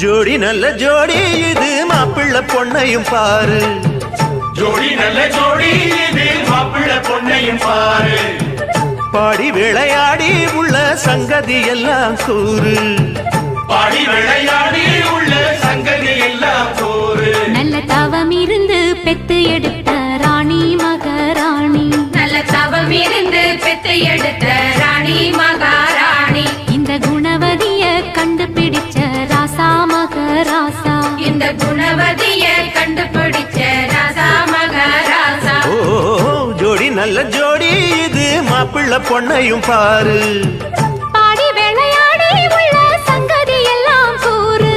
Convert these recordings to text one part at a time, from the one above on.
ஜோடி நல்ல ஜோடி இது மாப்பிள்ள பொண்ணையும் பாரு. ஜோடி நல்ல ஜோடி இது மாப்பிள்ள பொண்ணையும் பாரு. பாடி விளையாடி உள்ள சங்கதி எல்லாம் கூறு. பாடி விளையாடி உள்ள சங்கதி எல்லாம் கூறு. நல்ல தவம் இருந்து பெத்து எடுத்த ராணி மகாராணி. நல்ல தவம் இருந்து பெத்து எடுத்த ராணி மகாராணி. இந்த குணவதிய கண்டுபிடிச்ச ராசா மகராசா. இந்த குணவதிய கண்டுபிடிச்ச ராசா மகராசா. ஓ ஜோடி நல்ல ஜோடி இது மாப்பிள்ள பொண்ணையும் பாரு. பாடி விளையாடி உள்ள சங்கதி எல்லாம் கூறு.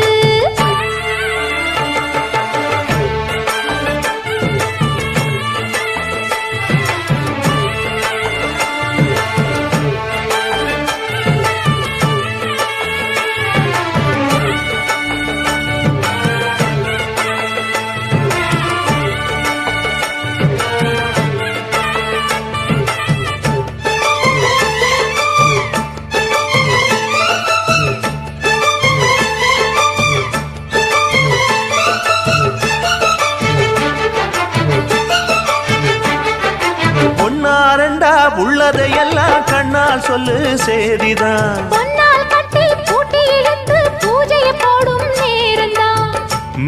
பொன்னாரண்டா உள்ளதையெல்லாம் கண்ணால் சொல்லு சேதிதான். பொன்னால் கட்டி பூட்டி இழுத்து பூஜையை போடும் நேரம்தான்.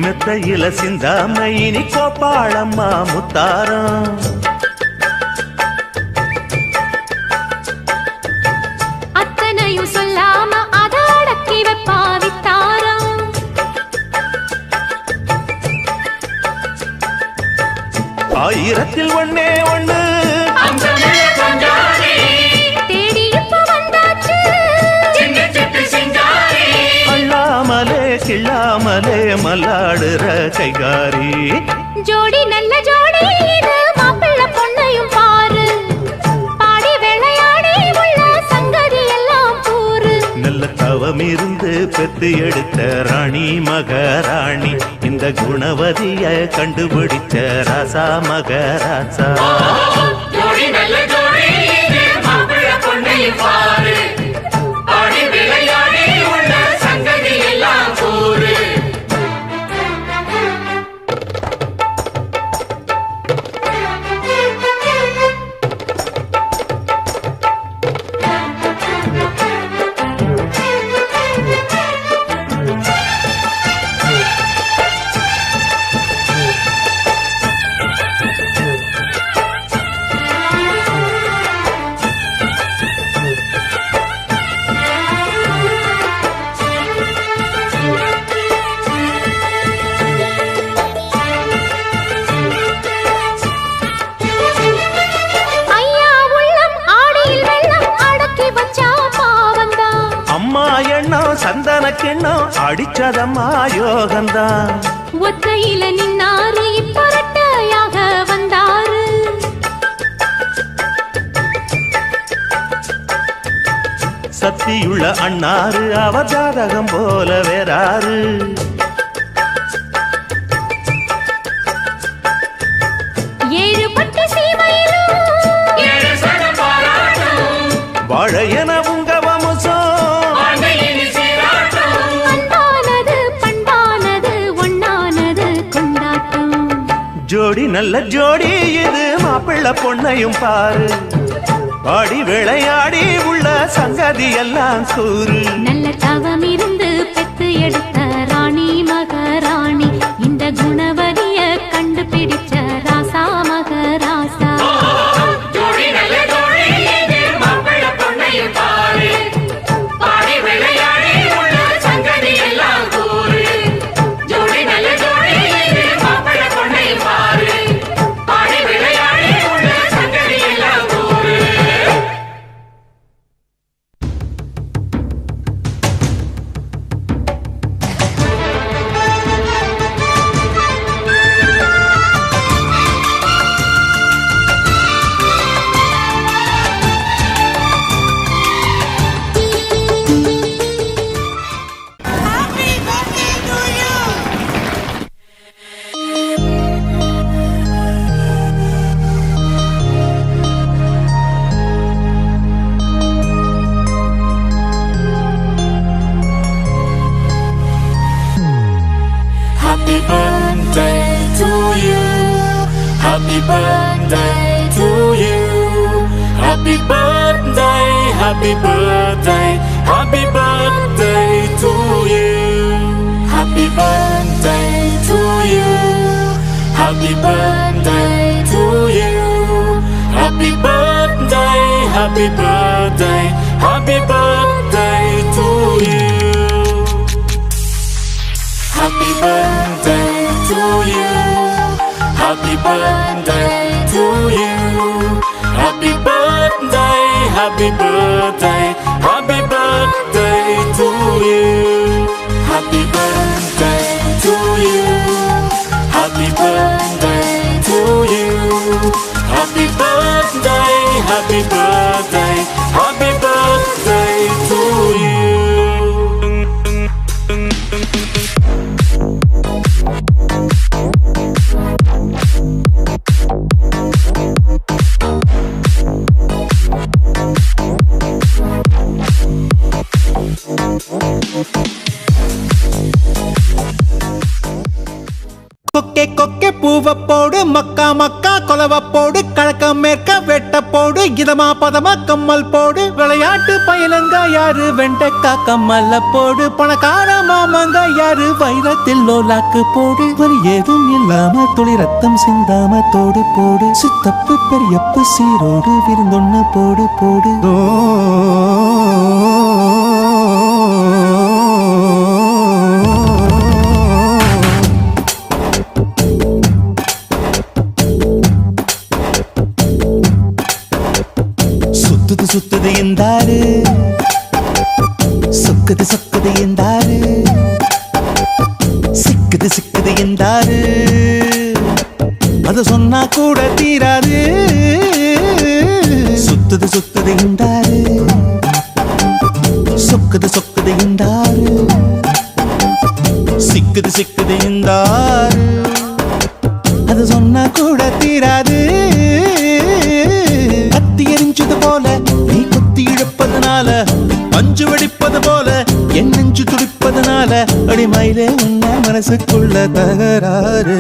மெத்தையில சிந்தாம இனி கோப்பாளம்மா முத்தாரம். அத்தனையும் சொல்லாம அத அடக்கி வைப்பா வித்தாரம். ஆயிரத்தில் ஒண்ணே ஒண்ணு தேடி இப்ப வந்தாச்சு. அள்ளாமலே கிள்ளாமலே மல்லாடுற கைகாரி. ஜோடி நல்ல ஜோடி இது மாப்பிள்ள பொண்ணையும் பாரு. பாடி விளையாடி உள்ள சங்கதி எல்லாம் கூறு. நல்ல தவம் இருந்து பெத்து எடுத்த ராணி மகாராணி. இந்த குணவதிய கண்டுபிடிச்ச ராசா மகராசா. ஜோடி நல்ல ஜோடி இது மாப்பிள்ள பொண்ணையும் பாரு. பாடி விளையாடி உள்ள சங்கதி எல்லாம் கூறு. ஐயா உள்ளம் ஆடியில் வெள்ளம் அடக்கி வச்சா பாவந்தான். அம்மா எண்ணம் சந்தன கிண்ணம் அடிச்சதம்மா யோகந்தான். ஒத்தையில நின்னாரு இப்ப ரெட்டையாக வந்தாரு. சத்தியுள்ள அண்ணாரு அவ ஜாதகம் போல வேறாரு. ஏழுபட்டு சீமையிலும் ஏழு சனம் பாராட்டும். வாழையன உங்க வம்சம். ஆண்டையின் சீராட்டும். அன்பானது பண்பானது ஒண்ணானது கொண்டாட்டம். ஜோடி நல்ல ஜோடி இது மாப்பிள்ள பொண்ணையும் பாரு. பாடி விளையாடி உள்ள சங்கதி எல்லாம் கூறு. நல்ல தவம் இருந்து பெத்து எடுத்த ராணி மகாராணி. இந்த குணவதிய கண்டுபிடிச்ச ராசா மகராசா. ஜோடி நல்ல ஜோடி இது மாப்பிள்ள பொண்ணையும் பாரு. பாடி விளையாடி உள்ள சங்கதி எல்லாம் கூறு. ஜோடி நல்ல ஜோடி இது மாப்பிள்ள பொண்ணையும் பாரு. பாடி விளையாடி உள்ள சங்கதி எல்லாம் கூறு. birthday to you. Happy birthday, happy birthday, happy birthday to you. Happy birthday to you. Happy birthday to you. Happy birthday, happy birthday, happy birthday to you. Happy birthday to you. Happy birthday to you. Happy birthday, happy birthday, happy birthday to you. Happy birthday to you. Happy birthday to you. Happy birthday, happy birthday, happy birthday to you. கொக்கே கொக்கே பூவ போடு மக்கா மக்கா கொலவ போடு கழக்க மேற்க வெட்ட போடு இதமா பதமா கம்மல் போடு விளையாட்டு பயிலங்க யாரு வெண்டைக்கா கம்மல்ல போடு பணக்கார மாமங்க யாரு வைரத்தில் லோலாக்கு போடு வலி ஏதும் இல்லாம துளி ரத்தம் சிந்தாம தோடு போடு சித்தப்பு பெரியப்பு சீரோடு விருந்தொன்னு போடு போடு சுத்துது சுத்துது என்றாரு சொக்குது சொக்குது என்றாரு சிக்குது சிக்குது என்றாரு அத சொன்னா கூட தீராது சுத்துது சுத்துது என்றாரு சொக்குது சொக்குது என்றாரு சிக்குது சிக்குது என்றாரு அத சொன்னா கூட தீராது கத்தி எரிஞ்சது போல நீ குத்தி இழுப்பதனால பஞ்சு வெடிப்பது போல என் நெஞ்சு துடிப்பதனால அடிமையிலே உன்ன மனசுக்குள்ள தகராறு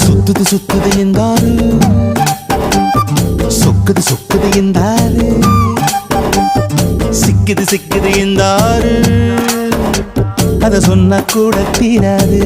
சுத்துது சுத்துது என்றாரு சொக்குது சொக்குது என்றாரு சிக்குது சிக்குது என்றாரு அத சொன்ன கூட தீராது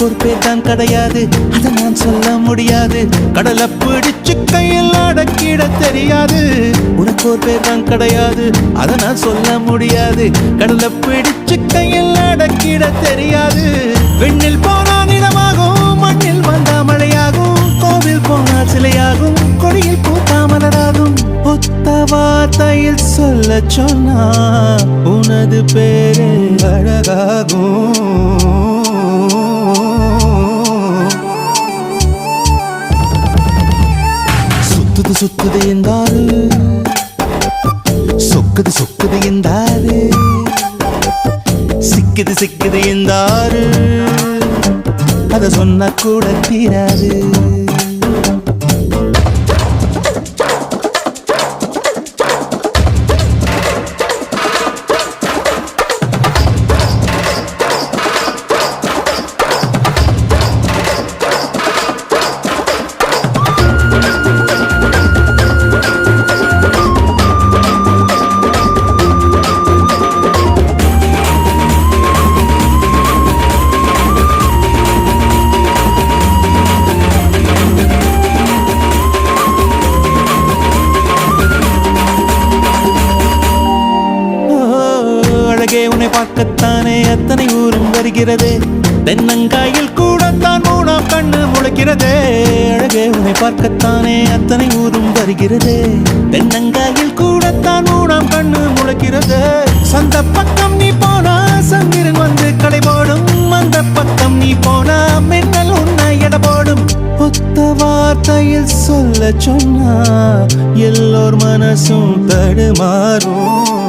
ஒரு பேர் தான் கிடையாது அதை நான் சொல்ல முடியாது கடலை பிடிச்சு கையில் அடக்கிட தெரியாது உனக்கு ஒரு பேர் தான் கிடையாது அதை நான் சொல்ல முடியாது கடலை பிடிச்சு கையில் அடக்கிட தெரியாது விண்ணில் போனா நிலமாகும் மண்ணில் வந்தா மழையாகும் கோவில் போனா சிலையாகும் கொடியில் பூத்தா மலராகும் ஒத்த வார்த்தையில் சொல்ல சொன்னா உனது பேரு அழகாகும் சுத்துது சுத்துது என்றாரு சொக்குது சொக்குது என்றாரு சிக்குது சிக்குது என்றாரு அத சொன்ன கூட தீராது பார்க்கத்தானே அத்தனை ஊரும் வருகிறதே தென்னங்காயில் கூட தான் மூணாம் கண்ணு முளைக்கிறதே அழகே உன்னை பார்க்கத்தானே அத்தனை ஊரும் வருகிறதே தென்னங்காயில் கூட தான் மூணாம் கண்ணு முளைக்கிறதே சந்த பக்கம் நீ போனா சந்திரன் வந்து கடை போடும் அந்த பக்கம் நீ போனா மின்னல் உன்னை எடை போடும் ஒத்த வார்த்தையில் சொல்ல சொன்னா எல்லோர் மனசும் தடுமாறும்